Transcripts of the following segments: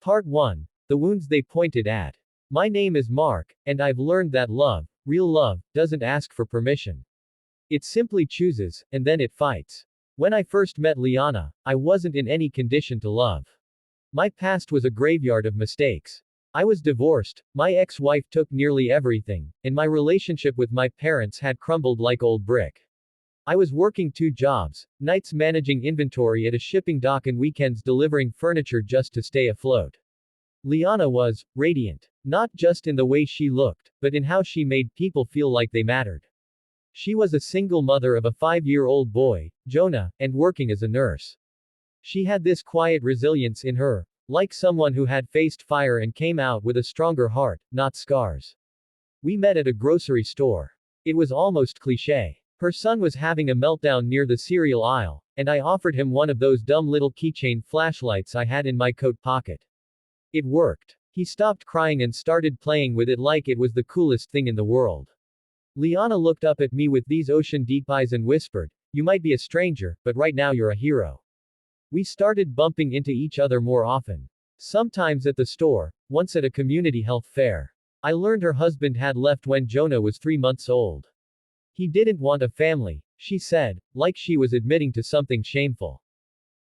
Part 1. The wounds they pointed at. My name is Mark, and I've learned that love, real love, doesn't ask for permission. It simply chooses, and then it fights. When I first met Liana, I wasn't in any condition to love. My past was a graveyard of mistakes. I was divorced, my ex-wife took nearly everything, and my relationship with my parents had crumbled like old brick. I was working 2 jobs, nights managing inventory at a shipping dock and weekends delivering furniture just to stay afloat. Liana was radiant, not just in the way she looked, but in how she made people feel like they mattered. She was a single mother of a 5-year-old boy, Jonah, and working as a nurse. She had this quiet resilience in her, like someone who had faced fire and came out with a stronger heart, not scars. We met at a grocery store. It was almost cliché. Her son was having a meltdown near the cereal aisle, and I offered him one of those dumb little keychain flashlights I had in my coat pocket. It worked. He stopped crying and started playing with it like it was the coolest thing in the world. Liana looked up at me with these ocean-deep eyes and whispered, "You might be a stranger, but right now you're a hero." We started bumping into each other more often. Sometimes at the store, once at a community health fair. I learned her husband had left when Jonah was 3 months old. He didn't want a family, she said, like she was admitting to something shameful.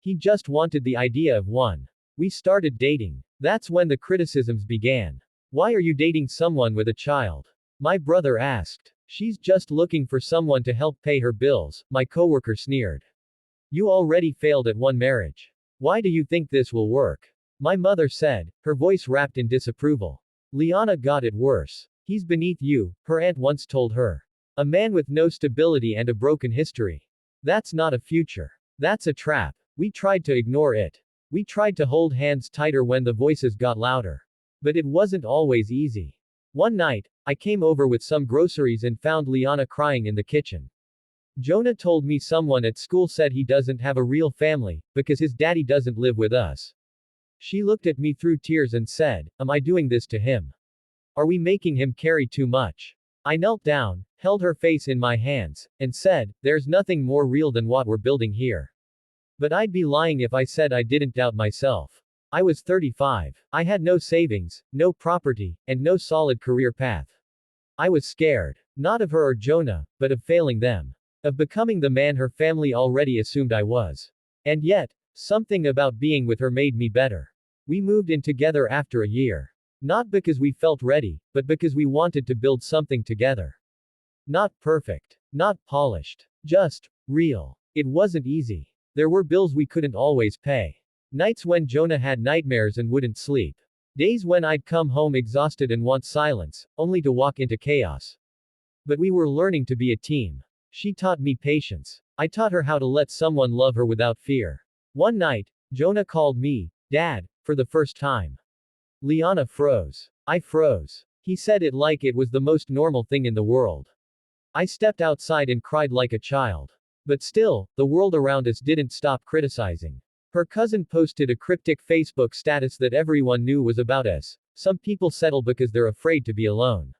He just wanted the idea of one. We started dating. That's when the criticisms began. "Why are you dating someone with a child?" My brother asked. "She's just looking for someone to help pay her bills," my coworker sneered. "You already failed at one marriage. Why do you think this will work?" My mother said, her voice wrapped in disapproval. "Liana got it worse. He's beneath you," her aunt once told her. "A man with no stability and a broken history. That's not a future. That's a trap." We tried to ignore it. We tried to hold hands tighter when the voices got louder. But it wasn't always easy. One night, I came over with some groceries and found Liana crying in the kitchen. "Jonah told me someone at school said he doesn't have a real family, because his daddy doesn't live with us." She looked at me through tears and said, "Am I doing this to him? Are we making him carry too much?" I knelt down, held her face in my hands, and said, "There's nothing more real than what we're building here." But I'd be lying if I said I didn't doubt myself. I was 35. I had no savings, no property, and no solid career path. I was scared. Not of her or Jonah, but of failing them. Of becoming the man her family already assumed I was. And yet, something about being with her made me better. We moved in together after a year. Not because we felt ready, but because we wanted to build something together. Not perfect. Not polished. Just real. It wasn't easy. There were bills we couldn't always pay. Nights when Jonah had nightmares and wouldn't sleep. Days when I'd come home exhausted and want silence, only to walk into chaos. But we were learning to be a team. She taught me patience. I taught her how to let someone love her without fear. One night, Jonah called me, "Dad," for the first time. Liana froze. I froze. He said it like it was the most normal thing in the world. I stepped outside and cried like a child. But still, the world around us didn't stop criticizing. Her cousin posted a cryptic Facebook status that everyone knew was about us. "Some people settle because they're afraid to be alone.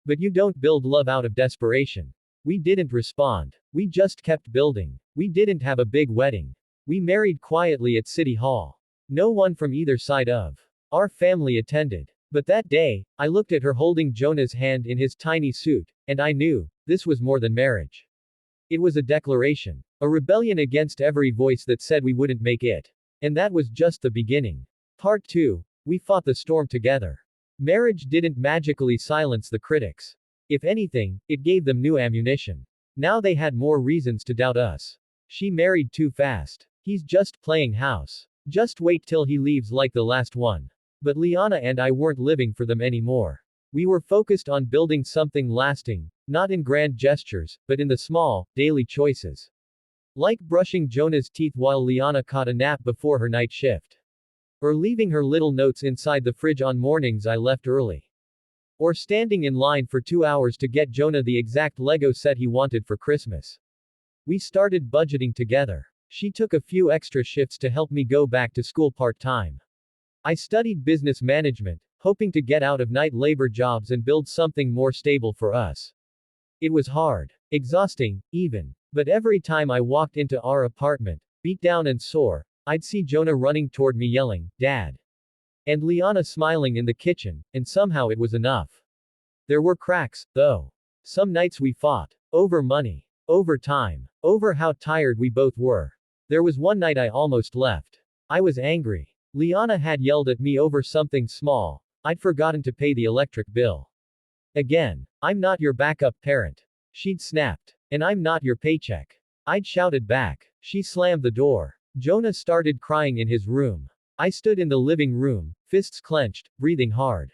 But you don't build love out of desperation." We didn't respond. We just kept building. We didn't have a big wedding. We married quietly at City Hall. No one from either side of our family attended. But that day, I looked at her holding Jonah's hand in his tiny suit, and I knew, this was more than marriage. It was a declaration. A rebellion against every voice that said we wouldn't make it. And that was just the beginning. Part 2. We fought the storm together. Marriage didn't magically silence the critics. If anything, it gave them new ammunition. Now they had more reasons to doubt us. "She married too fast. He's just playing house. Just wait till he leaves like the last one." But Liana and I weren't living for them anymore. We were focused on building something lasting, not in grand gestures, but in the small, daily choices. Like brushing Jonah's teeth while Liana caught a nap before her night shift. Or leaving her little notes inside the fridge on mornings I left early. Or standing in line for 2 hours to get Jonah the exact Lego set he wanted for Christmas. We started budgeting together. She took a few extra shifts to help me go back to school part-time. I studied business management, hoping to get out of night labor jobs and build something more stable for us. It was hard. Exhausting, even. But every time I walked into our apartment, beat down and sore, I'd see Jonah running toward me yelling, "Dad." And Liana smiling in the kitchen, and somehow it was enough. There were cracks, though. Some nights we fought. Over money. Over time. Over how tired we both were. There was one night I almost left. I was angry. Liana had yelled at me over something small. I'd forgotten to pay the electric bill. Again. I'm not your backup parent. She'd snapped. And I'm not your paycheck. I'd shouted back. She slammed the door. Jonah started crying in his room. I stood in the living room, fists clenched, breathing hard.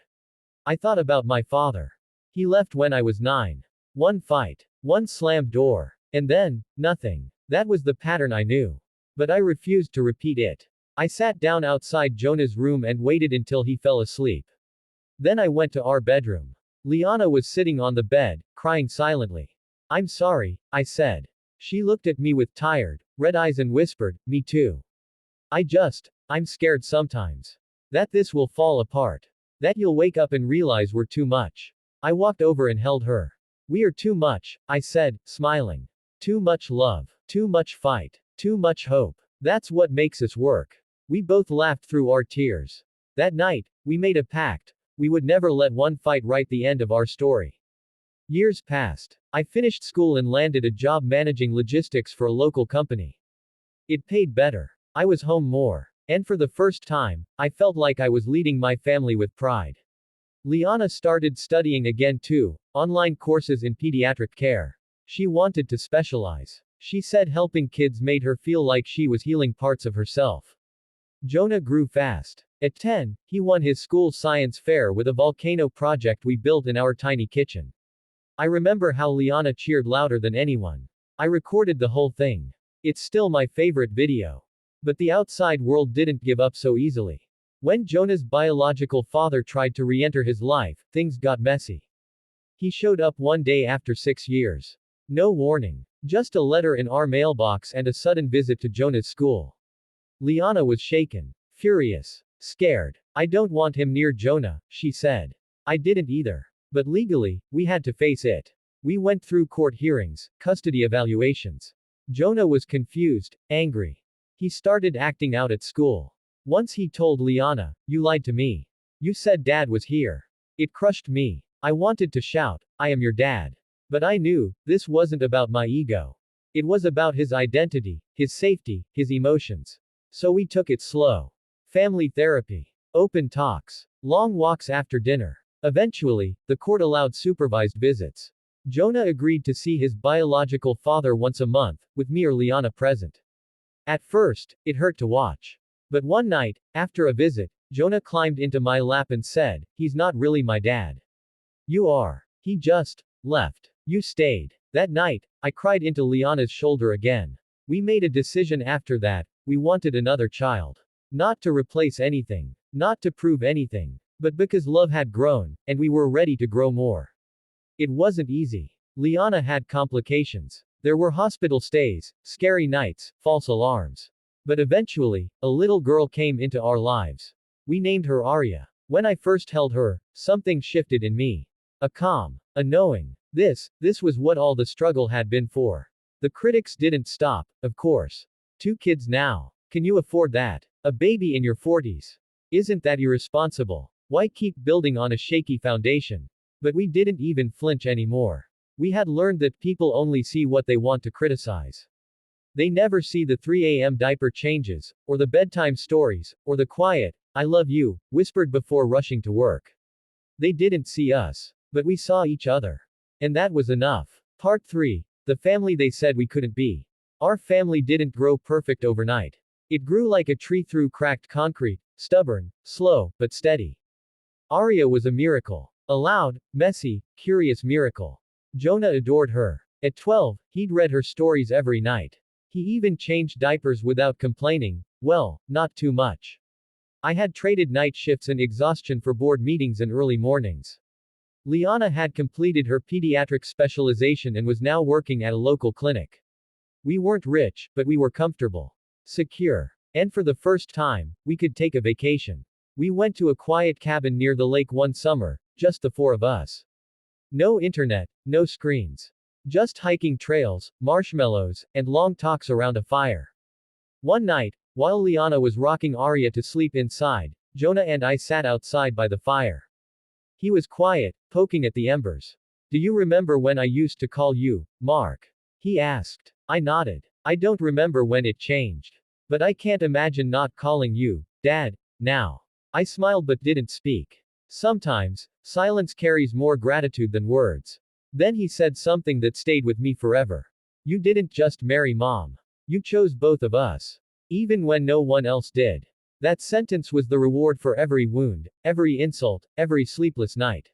I thought about my father. He left when I was 9. One fight. One slammed door. And then, nothing. That was the pattern I knew. But I refused to repeat it. I sat down outside Jonah's room and waited until he fell asleep. Then I went to our bedroom. Liana was sitting on the bed, crying silently. I'm sorry, I said. She looked at me with tired, red eyes and whispered, me too. I'm scared sometimes. That this will fall apart. That you'll wake up and realize we're too much. I walked over and held her. We are too much, I said, smiling. Too much love. Too much fight. Too much hope. That's what makes us work. We both laughed through our tears. That night, we made a pact. We would never let one fight write the end of our story. Years passed. I finished school and landed a job managing logistics for a local company. It paid better. I was home more. And for the first time, I felt like I was leading my family with pride. Liana started studying again too, online courses in pediatric care. She wanted to specialize. She said helping kids made her feel like she was healing parts of herself. Jonah grew fast. At 10, he won his school science fair with a volcano project we built in our tiny kitchen. I remember how Liana cheered louder than anyone. I recorded the whole thing. It's still my favorite video. But the outside world didn't give up so easily. When Jonah's biological father tried to re-enter his life, things got messy. He showed up one day after 6 years. No warning. Just a letter in our mailbox and a sudden visit to Jonah's school. Liana was shaken. Furious. Scared. I don't want him near Jonah, she said. I didn't either. But legally, we had to face it. We went through court hearings, custody evaluations. Jonah was confused, angry. He started acting out at school. Once he told Liana, you lied to me. You said dad was here. It crushed me. I wanted to shout, I am your dad. But I knew, this wasn't about my ego. It was about his identity, his safety, his emotions. So we took it slow. Family therapy. Open talks. Long walks after dinner. Eventually, the court allowed supervised visits. Jonah agreed to see his biological father once a month, with me or Liana present. At first, it hurt to watch. But one night, after a visit, Jonah climbed into my lap and said, he's not really my dad. You are. He just left. You stayed. That night, I cried into Liana's shoulder again. We made a decision after that, we wanted another child. Not to replace anything. Not to prove anything. But because love had grown, and we were ready to grow more. It wasn't easy. Liana had complications. There were hospital stays, scary nights, false alarms. But eventually, a little girl came into our lives. We named her Arya. When I first held her, something shifted in me. A calm. A knowing. This was what all the struggle had been for. The critics didn't stop, of course. 2 kids now. Can you afford that? A baby in your 40s. Isn't that irresponsible? Why keep building on a shaky foundation? But we didn't even flinch anymore. We had learned that people only see what they want to criticize. They never see the 3 a.m. diaper changes, or the bedtime stories, or the quiet, I love you, whispered before rushing to work. They didn't see us. But we saw each other. And that was enough. Part 3. The family they said we couldn't be. Our family didn't grow perfect overnight. It grew like a tree through cracked concrete, stubborn, slow, but steady. Arya was a miracle. A loud, messy, curious miracle. Jonah adored her. At 12, he'd read her stories every night. He even changed diapers without complaining, well, not too much. I had traded night shifts and exhaustion for board meetings and early mornings. Liana had completed her pediatric specialization and was now working at a local clinic. We weren't rich, but we were comfortable. Secure. And for the first time, we could take a vacation. We went to a quiet cabin near the lake one summer, just the 4 of us. No internet, no screens. Just hiking trails, marshmallows, and long talks around a fire. One night, while Liana was rocking Arya to sleep inside, Jonah and I sat outside by the fire. He was quiet, poking at the embers. Do you remember when I used to call you, Mark? He asked. I nodded. I don't remember when it changed. But I can't imagine not calling you, Dad, now. I smiled but didn't speak. Sometimes, silence carries more gratitude than words. Then he said something that stayed with me forever. You didn't just marry Mom. You chose both of us. Even when no one else did. That sentence was the reward for every wound, every insult, every sleepless night.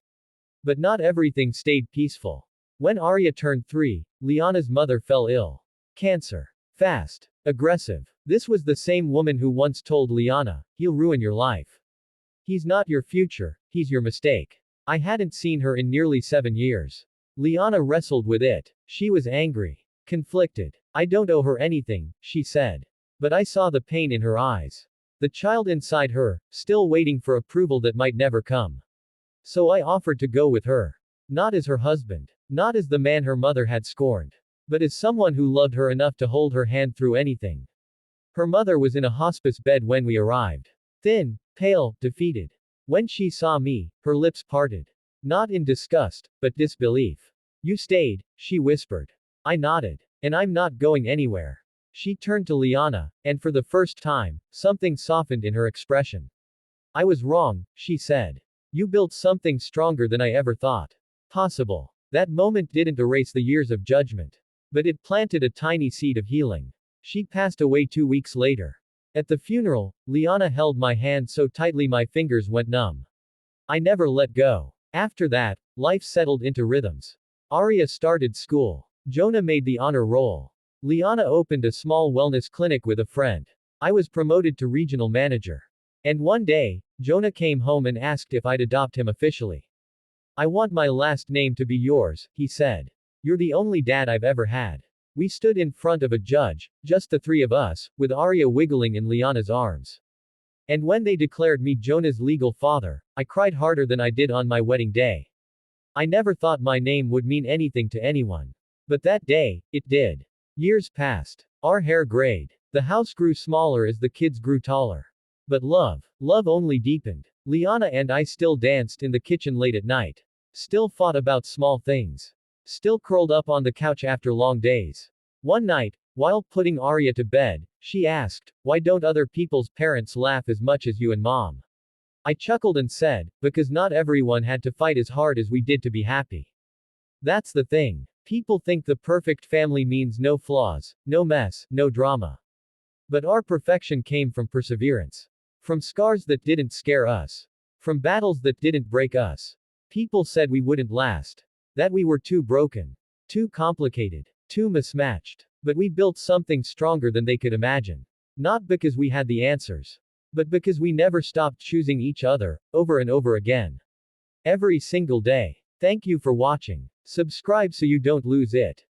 But not everything stayed peaceful. When Arya turned 3, Liana's mother fell ill. Cancer. Fast. Aggressive. This was the same woman who once told Liana, he'll ruin your life. He's not your future, he's your mistake. I hadn't seen her in nearly 7 years. Liana wrestled with it. She was angry. Conflicted. I don't owe her anything, she said. But I saw the pain in her eyes. The child inside her, still waiting for approval that might never come. So I offered to go with her. Not as her husband. Not as the man her mother had scorned. But as someone who loved her enough to hold her hand through anything. Her mother was in a hospice bed when we arrived. Thin, pale, defeated. When she saw me, her lips parted. Not in disgust, but disbelief. You stayed, she whispered. I nodded. And I'm not going anywhere. She turned to Liana, and for the first time, something softened in her expression. I was wrong, she said. You built something stronger than I ever thought possible. That moment didn't erase the years of judgment. But it planted a tiny seed of healing. She passed away 2 weeks later. At the funeral, Liana held my hand so tightly my fingers went numb. I never let go. After that, life settled into rhythms. Arya started school. Jonah made the honor roll. Liana opened a small wellness clinic with a friend. I was promoted to regional manager. And one day, Jonah came home and asked if I'd adopt him officially. I want my last name to be yours, he said. You're the only dad I've ever had. We stood in front of a judge, just the 3 of us, with Arya wiggling in Liana's arms. And when they declared me Jonah's legal father, I cried harder than I did on my wedding day. I never thought my name would mean anything to anyone. But that day, it did. Years passed. Our hair grayed. The house grew smaller as the kids grew taller. But love only deepened. Liana and I still danced in the kitchen late at night. Still fought about small things. Still curled up on the couch after long days. One night, while putting Arya to bed, she asked, why don't other people's parents laugh as much as you and Mom? I chuckled and said, because not everyone had to fight as hard as we did to be happy. That's the thing. People think the perfect family means no flaws, no mess, no drama. But our perfection came from perseverance. From scars that didn't scare us. From battles that didn't break us. People said we wouldn't last. That we were too broken. Too complicated. Too mismatched. But we built something stronger than they could imagine. Not because we had the answers. But because we never stopped choosing each other, over and over again. Every single day. Thank you for watching. Subscribe so you don't lose it.